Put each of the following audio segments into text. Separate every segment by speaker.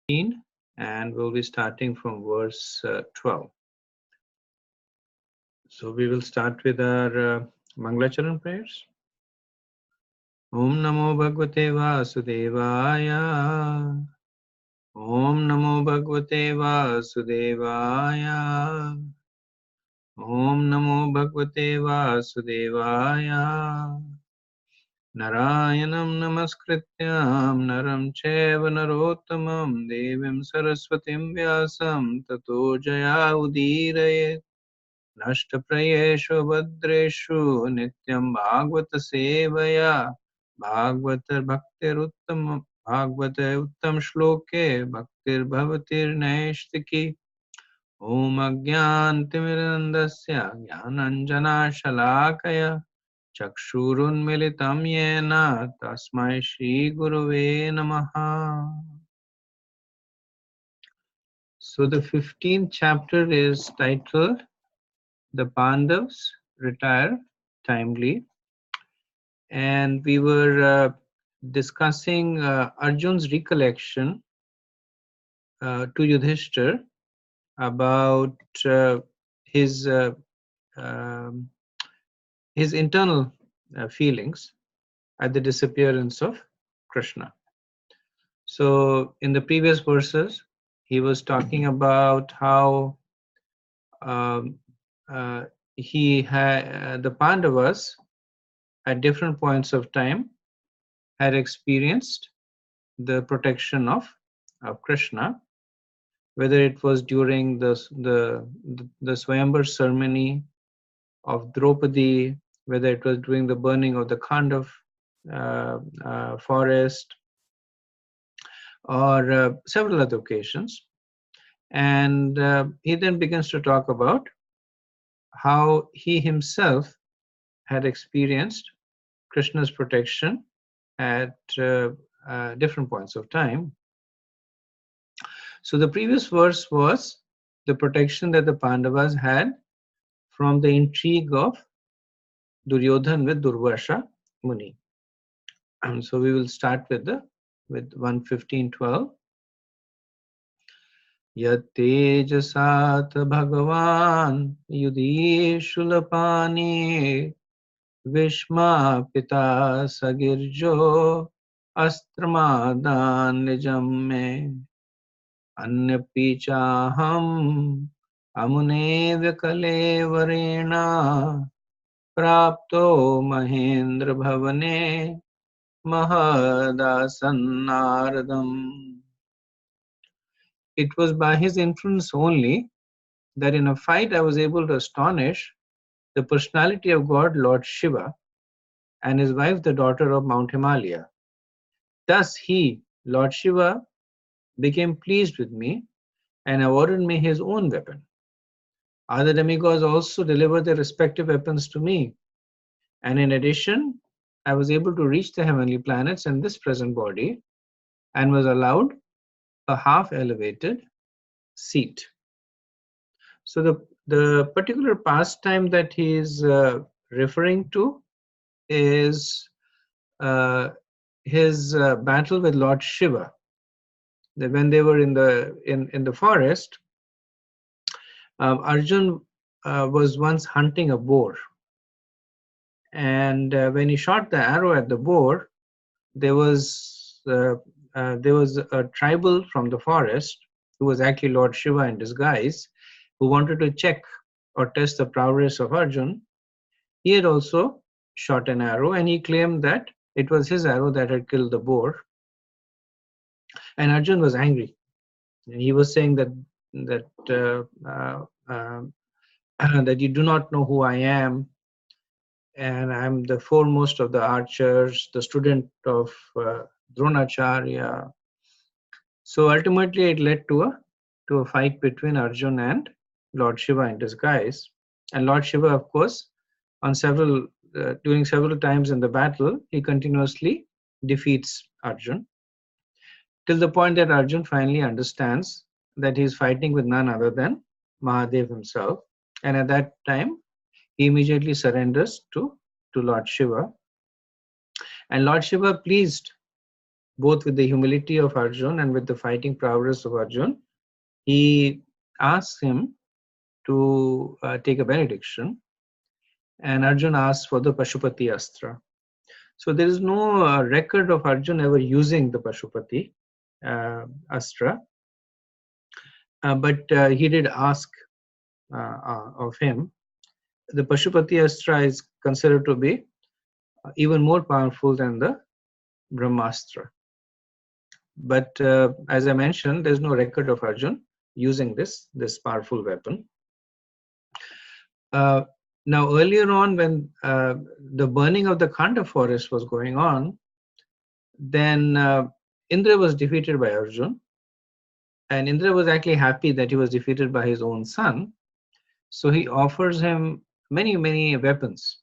Speaker 1: and we'll be starting from verse 12. So we will start with our Mangalacharan prayers. Om Namo Bhagavate Vasudevaya. Om Namo Bhagavate Vasudevaya. Om Namo Bhagavate Vasudevaya. Narayanam Namaskrityam Naram Cheva Narottamam Devim Saraswatim Vyasam Tato Jaya Udirayet Nashtaprayeshu Bhadreshu Nityam Bhagavata Sevaya Bhagavatar Bhaktir Uttam Bhagavata Uttam Shloke Bhaktir Bhavatir Naishtiki Om Agyantimirandasya Jnananjana Shalakaya Chakshurunmilitam yena tasmai Shri Gurave Namaha. So the 15th chapter is titled The Pandavas Retire Timely, and we were discussing Arjun's recollection to Yudhishthir about his um, his internal feelings at the disappearance of Krishna. So in the previous verses, he was talking about how the Pandavas at different points of time had experienced the protection of Krishna, whether it was during the Swayamvar ceremony of Draupadi, whether it was during the burning of the Khandav forest, or several other occasions. And he then begins to talk about how he himself had experienced Krishna's protection at different points of time. So the previous verse was the protection that the Pandavas had from the intrigue of Duryodhan with Durvasha Muni. And so we will start with 1:15:12. Yatejasat Bhagavan Yudhishulapani Vishma Pita Sagirjo Astramadan Nijamme Anyapi Chaham Amune Vikale Varena Prapto Mahendra Bhavane Mahadasannaradam. It was by his influence only that in a fight I was able to astonish the personality of God, Lord Shiva, and his wife, the daughter of Mount Himalaya. Thus he, Lord Shiva, became pleased with me and awarded me his own weapon. Other demigods also delivered their respective weapons to me. And in addition, I was able to reach the heavenly planets in this present body and was allowed a half-elevated seat. So the particular pastime that he is referring to is his battle with Lord Shiva. That when they were in the forest, Arjun was once hunting a boar, and when he shot the arrow at the boar, there was a tribal from the forest who was actually Lord Shiva in disguise, who wanted to check or test the prowess of Arjun. He had also shot an arrow, and he claimed that it was his arrow that had killed the boar. And Arjun was angry. And he was saying that that you do not know who I am, and I'm the foremost of the archers, the student of Dronacharya. So ultimately, it led to a fight between Arjun and Lord Shiva in disguise. And Lord Shiva, of course, during several times in the battle, he continuously defeats Arjun, till the point that Arjun finally understands that he is fighting with none other than Mahadev himself. And at that time, he immediately surrenders to Lord Shiva. And Lord Shiva, pleased both with the humility of Arjun and with the fighting prowess of Arjun, he asks him to take a benediction, and Arjun asks for the Pashupati Astra. So there is no record of Arjun ever using the Pashupati Astra, but he did ask of him. The Pashupati Astra is considered to be even more powerful than the Brahmastra. But as I mentioned, there's no record of Arjun using this powerful weapon. Now, earlier on, when the burning of the Khanda forest was going on, then Indra was defeated by Arjun, and Indra was actually happy that he was defeated by his own son. So he offers him many weapons,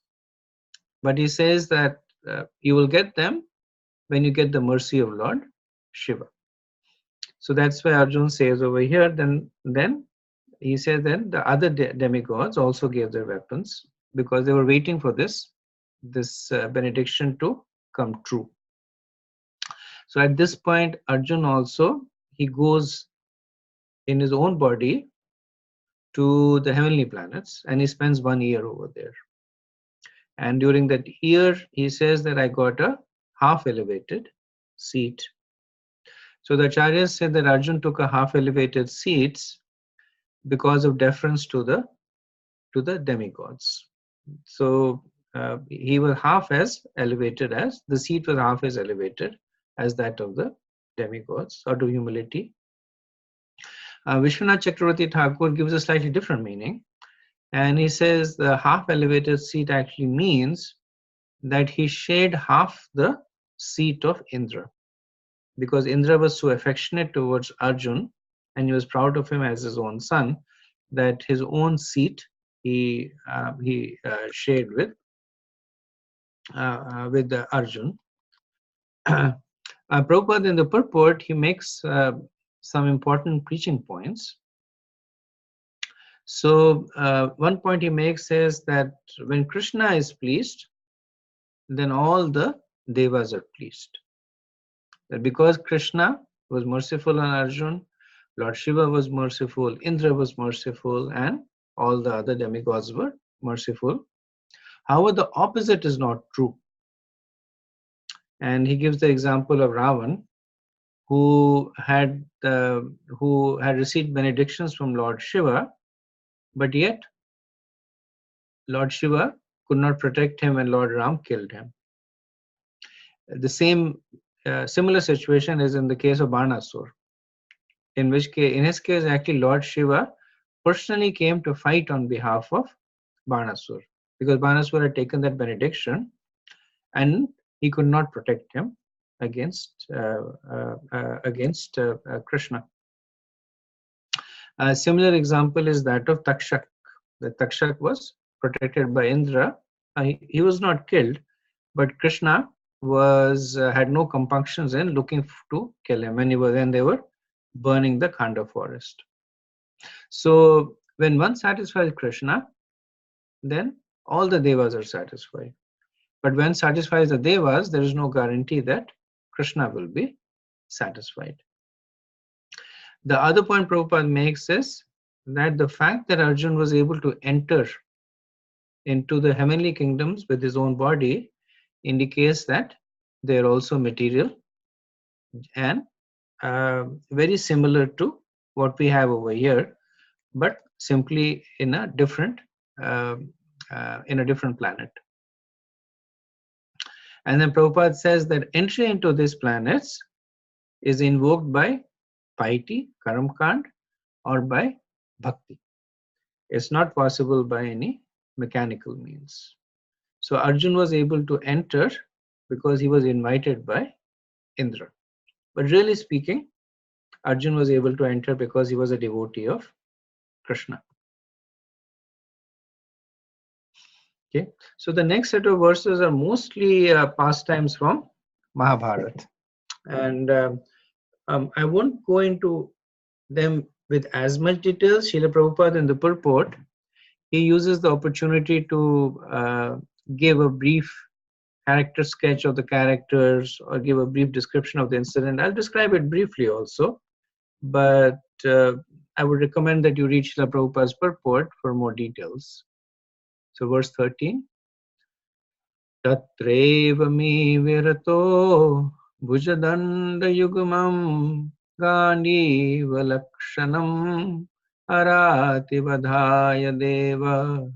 Speaker 1: but he says that you will get them when you get the mercy of Lord Shiva. So that's why Arjun says over here, then he says then the other demigods also gave their weapons because they were waiting for this benediction to come true. So at this point, Arjun also, he goes in his own body to the heavenly planets, and he spends 1 year over there. And during that year, he says that I got a half elevated seat. So the acharyas said that Arjun took a half elevated seats because of deference to the demigods. So he was half as elevated as the seat was half as elevated as that of the demigods, out of humility. Vishwanath Chakravarti Thakur gives a slightly different meaning, and he says the half elevated seat actually means that he shared half the seat of Indra, because Indra was so affectionate towards Arjun and he was proud of him as his own son, that his own seat he shared with Arjun. Prabhupada in the purport, he makes some important preaching points. So one point he makes is that when Krishna is pleased, then all the devas are pleased. That because Krishna was merciful on Arjun, Lord Shiva was merciful, Indra was merciful, and all the other demigods were merciful. However, the opposite is not true. And he gives the example of Ravan, who had received benedictions from Lord Shiva, but yet Lord Shiva could not protect him when Lord Ram killed him. The same similar situation is in the case of Banasur, in his case, actually Lord Shiva personally came to fight on behalf of Banasur, because Banasur had taken that benediction and he could not protect him against Krishna. A similar example is that of Takshak. The Takshak was protected by Indra. He was not killed, but Krishna had no compunctions in looking to kill him when they were burning the Khanda forest. So when one satisfies Krishna, then all the devas are satisfied. But when satisfies the devas, there is no guarantee that Krishna will be satisfied. The other point Prabhupada makes is that the fact that Arjun was able to enter into the heavenly kingdoms with his own body indicates that they are also material and very similar to what we have over here, but simply in a different planet. And then Prabhupada says that entry into these planets is invoked by piety, karamkand, or by bhakti. It's not possible by any mechanical means. So Arjun was able to enter because he was invited by Indra. But really speaking, Arjun was able to enter because he was a devotee of Krishna. Okay, so the next set of verses are mostly pastimes from Mahabharata, and I won't go into them with as much detail. Srila Prabhupada in the purport, he uses the opportunity to give a brief character sketch of the characters or give a brief description of the incident. I'll describe it briefly also, but I would recommend that you read Srila Prabhupada's purport for more details. So verse 13. Tatreva mi virato bhujadandayugmam gandhi valakshanam arati vadhaya deva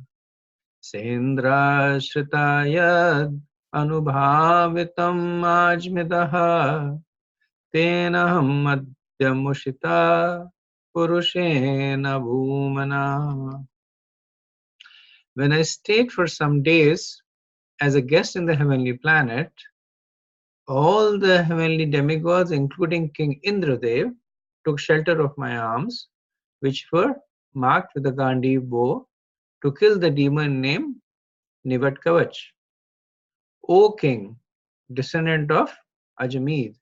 Speaker 1: sendrashritayad anubhavitam ajmidaha tenaham madhyamushita purushena bhumana. When I stayed for some days as a guest in the heavenly planet, all the heavenly demigods, including King Indradev, took shelter of my arms, which were marked with a Gandhi bow to kill the demon named Nivatkavach. O King, descendant of Ajamid,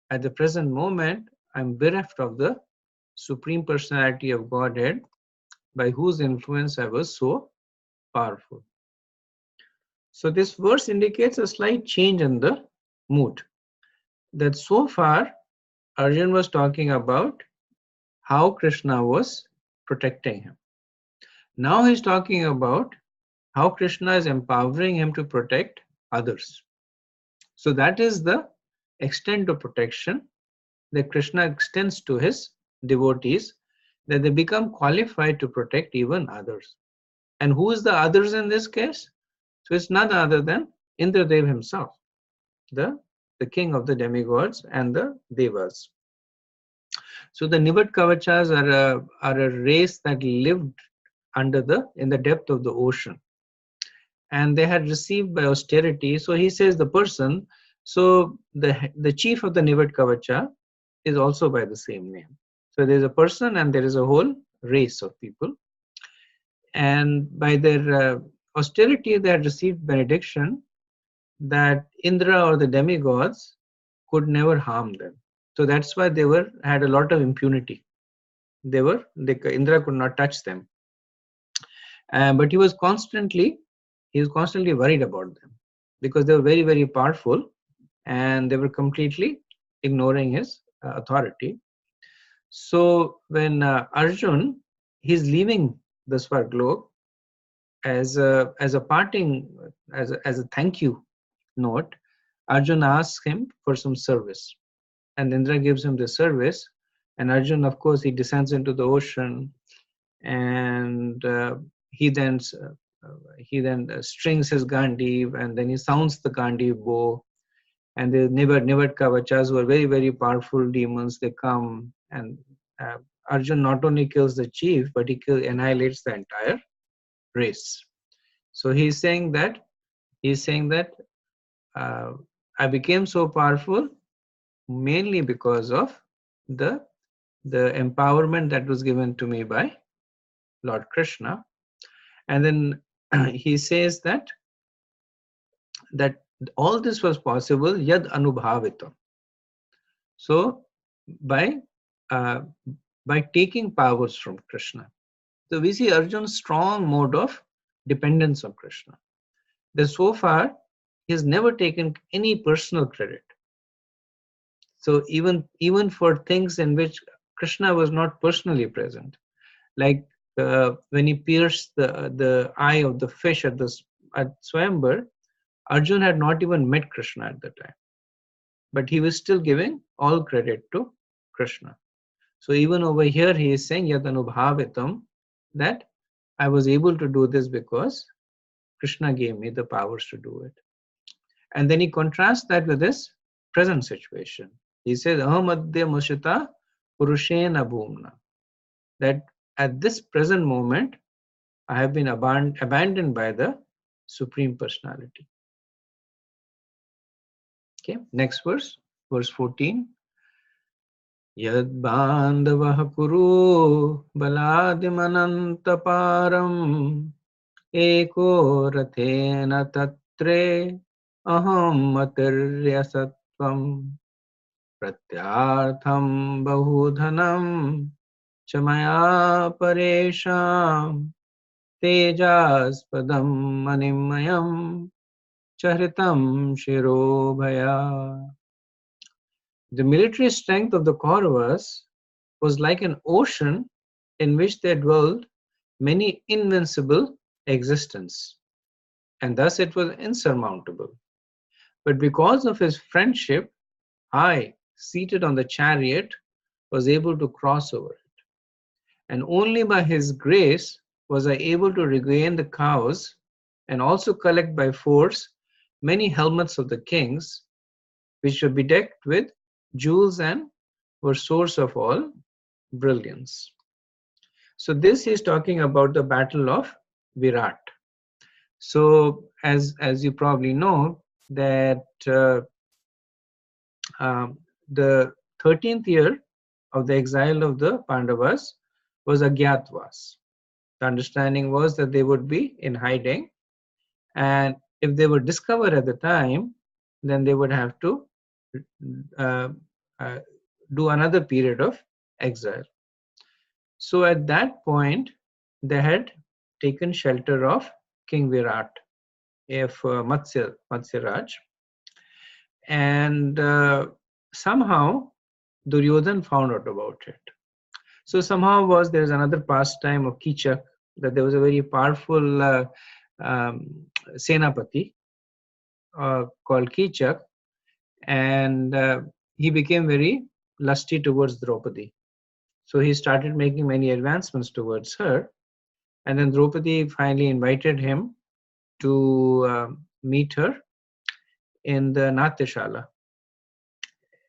Speaker 1: at the present moment I am bereft of the Supreme Personality of Godhead, by whose influence I was so powerful. So this verse indicates a slight change in the mood. That so far Arjun was talking about how Krishna was protecting him. Now he's talking about how Krishna is empowering him to protect others. So that is the extent of protection that Krishna extends to his devotees, that they become qualified to protect even others. And who is the others in this case? So it's none other than Indradev himself, the king of the demigods and the devas. So the Nivat Kavachas are a race that lived in the depth of the ocean, and they had received by austerity. So he says the person, so the chief of the Nivat Kavacha is also by the same name. So there is a person and there is a whole race of people, and by their austerity they had received benediction that Indra or the demigods could never harm them. So that's why they had a lot of impunity. Indra could not touch them, but he was constantly worried about them because they were very, very powerful and they were completely ignoring his authority. So when Arjun, he's leaving the Svarglok, as a parting, as a thank you note, Arjun asks him for some service, and Indra gives him the service, and Arjun, of course, he descends into the ocean, and he then strings his Gandiv, and then he sounds the Gandiv bow, and the Nivat Kavachas were very, very powerful demons. They come, and Arjun not only kills the chief, but he annihilates the entire race. So he's saying that I became so powerful mainly because of the empowerment that was given to me by Lord Krishna. And then he says that all this was possible yad anubhavitam. So by taking powers from Krishna. So we see Arjun's strong mode of dependence on Krishna. That so far he has never taken any personal credit. So even for things in which Krishna was not personally present, like when he pierced the eye of the fish at Swayambar, Arjun had not even met Krishna at the time, but he was still giving all credit to Krishna. So even over here he is saying yadanubhavitam, that I was able to do this because Krishna gave me the powers to do it. And then he contrasts that with his present situation. He says ahamadya mushita purushena bhumna, that at this present moment I have been abandoned by the Supreme Personality. Okay, next verse 14. Yad bandhavah kuru baladimanantaparam eko rathena tatre aham matiryasatvam pratyartham bahudhanam chamaya paresham tejaspadam manimayam Charitam Shirobhaya. The military strength of the Kauravas was like an ocean in which there dwelled many invincible existence, and thus it was insurmountable. But because of his friendship, I, seated on the chariot, was able to cross over it. And only by his grace was I able to regain the cows and also collect by force many helmets of the kings, which were bedecked with jewels and were source of all brilliance. So this is talking about the battle of Virat. So as you probably know that the 13th year of the exile of the Pandavas was Agyatwas. The understanding was that they would be in hiding, and if they were discovered at the time, then they would have to uh, uh, do another period of exile. So at that point, they had taken shelter of King Virat, if Matsya Raj, and somehow Duryodhan found out about it. So somehow there's another pastime of Kichak, that there was a very powerful Senapati called Kichak, and he became very lusty towards Draupadi. So he started making many advancements towards her, and then Draupadi finally invited him to meet her in the Natyashala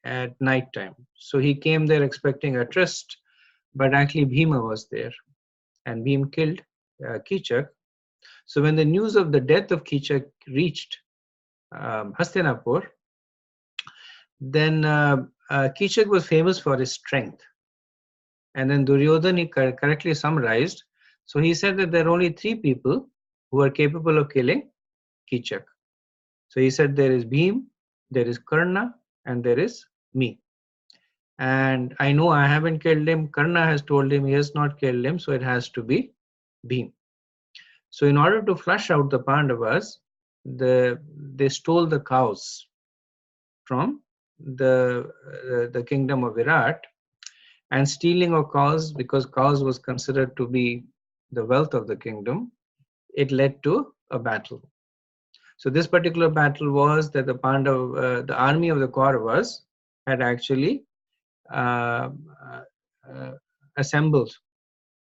Speaker 1: at night time. So he came there expecting a tryst, but actually Bhima was there, and Bhima killed Kichak. So when the news of the death of Kichak reached Hastinapur, then Kichak was famous for his strength. And then Duryodhan, he correctly summarized. So he said that there are only 3 people who are capable of killing Kichak. So he said there is Bhim, there is Karna, and there is me. And I know I haven't killed him. Karna has told him he has not killed him, so it has to be Bhim. So in order to flush out the Pandavas, they stole the cows from the kingdom of Virat. And stealing of cows, because cows was considered to be the wealth of the kingdom, it led to a battle. So this particular battle was that the army of the Kauravas had actually uh, assembled,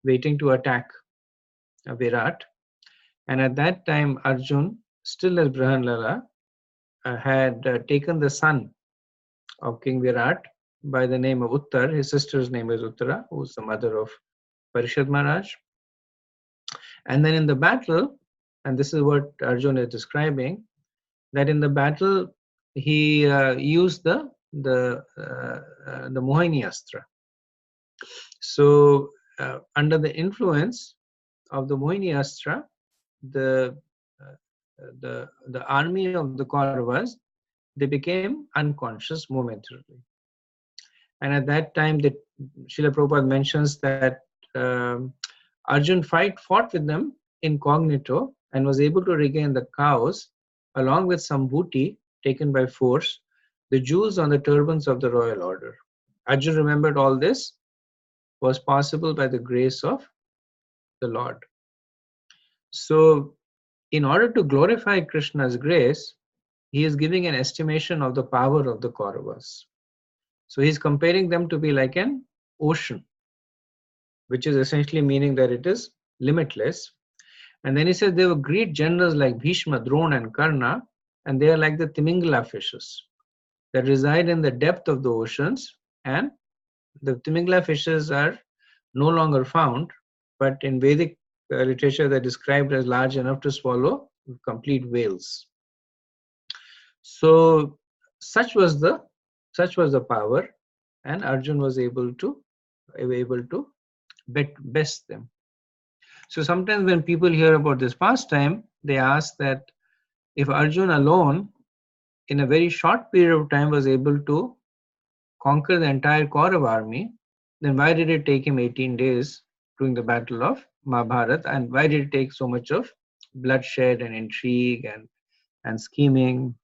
Speaker 1: waiting to attack Virat. And at that time, Arjun, still as Brihanlala, had taken the son of King Virat by the name of Uttar. His sister's name is Uttara, who is the mother of Parishad Maharaj. And then in the battle, and this is what Arjun is describing, that in the battle he used the Mohini Astra. So under the influence of the Mohini Astra, the army of the Kauravas, they became unconscious momentarily. And at that time, Srila Prabhupada mentions that Arjun fought with them incognito and was able to regain the cows along with some booty taken by force, the jewels on the turbans of the royal order. Arjun remembered all this was possible by the grace of the Lord. So in order to glorify Krishna's grace, he is giving an estimation of the power of the Kauravas. So he's comparing them to be like an ocean, which is essentially meaning that it is limitless. And then he says there were great generals like Bhishma, Drona, and Karna, and they are like the Timingala fishes that reside in the depth of the oceans. And the Timingala fishes are no longer found, but in Vedic literature they're described as large enough to swallow complete whales. So such was the power, and Arjun was able to best them. So sometimes when people hear about this pastime, they ask that if Arjun alone in a very short period of time was able to conquer the entire Kaurav army, then why did it take him 18 days during the battle of Mahabharata, and why did it take so much of bloodshed and intrigue and and scheming.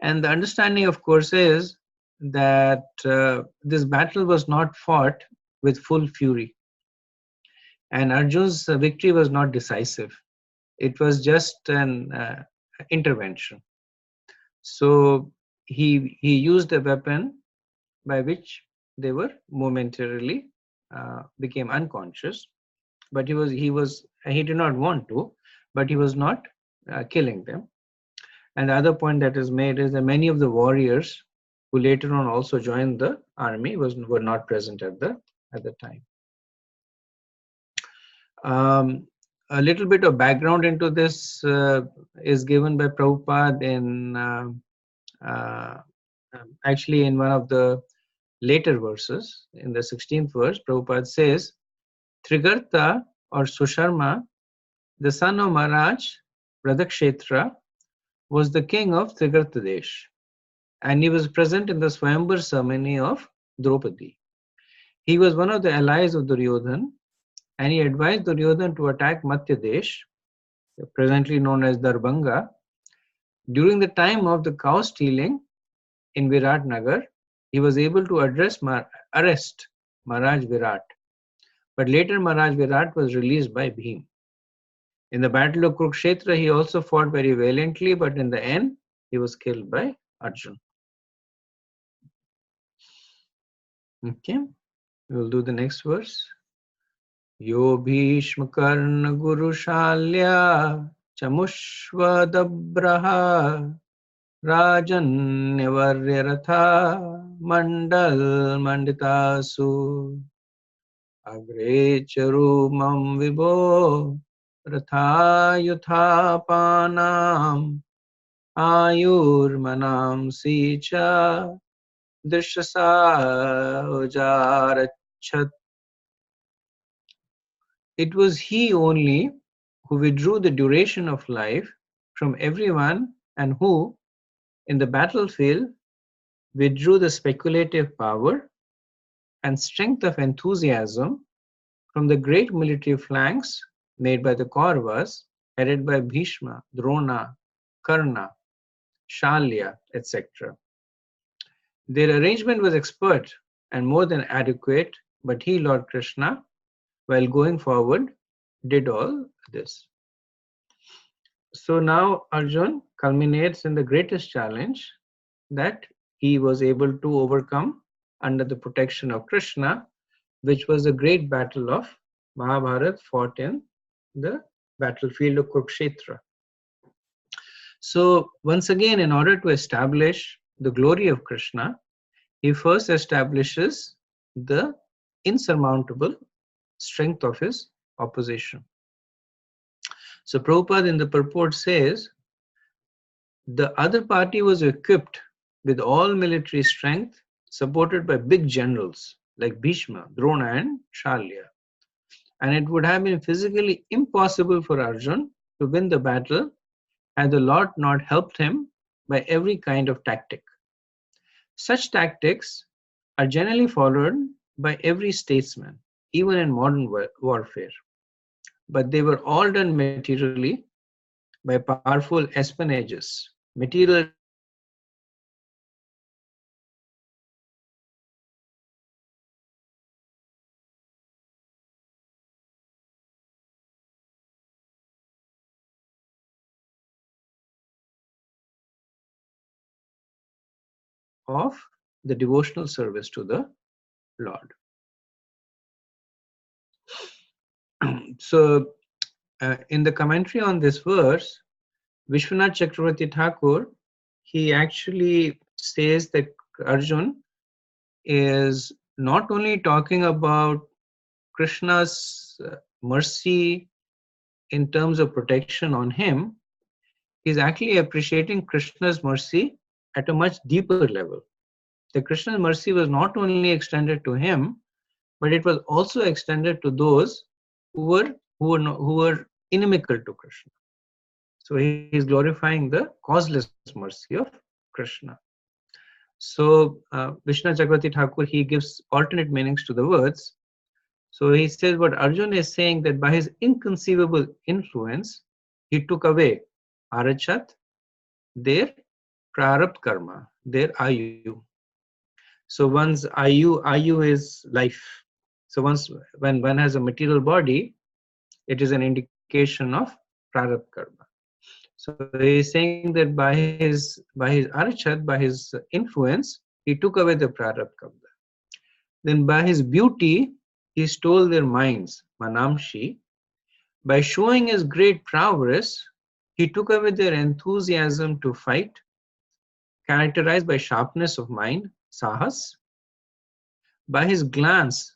Speaker 1: And the understanding, of course, is that this battle was not fought with full fury, and Arjun's victory was not decisive. It was just an intervention. So he used a weapon by which they were momentarily became unconscious, but he did not want to, but he was not killing them. And the other point that is made is that many of the warriors who later on also joined the army were not present at the time. A little bit of background into this is given by Prabhupada in actually in one of the later verses. In the 16th verse, Prabhupada says, Trigarta or Susharma, the son of Maharaj Radhakshetra, was the king of Trigarta Desh, and he was present in the Swayamvar ceremony of Draupadi. He was one of the allies of Duryodhan, and he advised Duryodhan to attack Mathya Desh, presently known as Darbhanga, during the time of the cow stealing in Virat Nagar. He was able to arrest Maharaj Virat, but later Maharaj Virat was released by Bhim. In the battle of Kurukshetra, he also fought very valiantly, but in the end, he was killed by Arjun. Okay, we will do the next verse. Yo Bhishma Karna Guru Shalya Chamushvadabraha Rajanyavarya Ratha Mandal Manditasu Agre Charumam Vibho Ratha Yuthapanam Ayurmanam Sicha Drishasa Ujarachat. It was he only who withdrew the duration of life from everyone and who, in the battlefield, withdrew the speculative power and strength of enthusiasm from the great military flanks made by the Kauravas, headed by Bhishma, Drona, Karna, Shalya, etc. Their arrangement was expert and more than adequate, but he, Lord Krishna, while going forward, did all this. So now Arjun culminates in the greatest challenge that he was able to overcome under the protection of Krishna, which was the great battle of Mahabharata fought in the battlefield of Kurukshetra. So once again, in order to establish the glory of Krishna, he first establishes the insurmountable strength of his opposition. So Prabhupada in the purport says, the other party was equipped with all military strength, supported by big generals like Bhishma, Drona and Shalya. And it would have been physically impossible for Arjun to win the battle had the Lord not helped him by every kind of tactic. Such tactics are generally followed by every statesman, even in modern warfare. But they were all done materially by powerful espionages, material of the devotional service to the Lord. So, in the commentary on this verse, Vishwanath Chakravarti Thakur, he actually says that Arjun is not only talking about Krishna's mercy in terms of protection on him, he's actually appreciating Krishna's mercy at a much deeper level. The Krishna's mercy was not only extended to him, but it was also extended to those who were inimical to Krishna. So he is glorifying the causeless mercy of Krishna. So Vishnu Chakravarti Thakur, he gives alternate meanings to the words. So he says what Arjun is saying, that by his inconceivable influence, he took away Arachat, their prarabdha karma, their ayu. So one's ayu is life. So once when one has a material body, it is an indication of prarabdha karma. So he is saying that by his arachat, by his influence, he took away the prarabdha karma. Then by his beauty, he stole their minds, manamshi. By showing his great prowess, he took away their enthusiasm to fight, characterized by sharpness of mind, sahas. By his glance,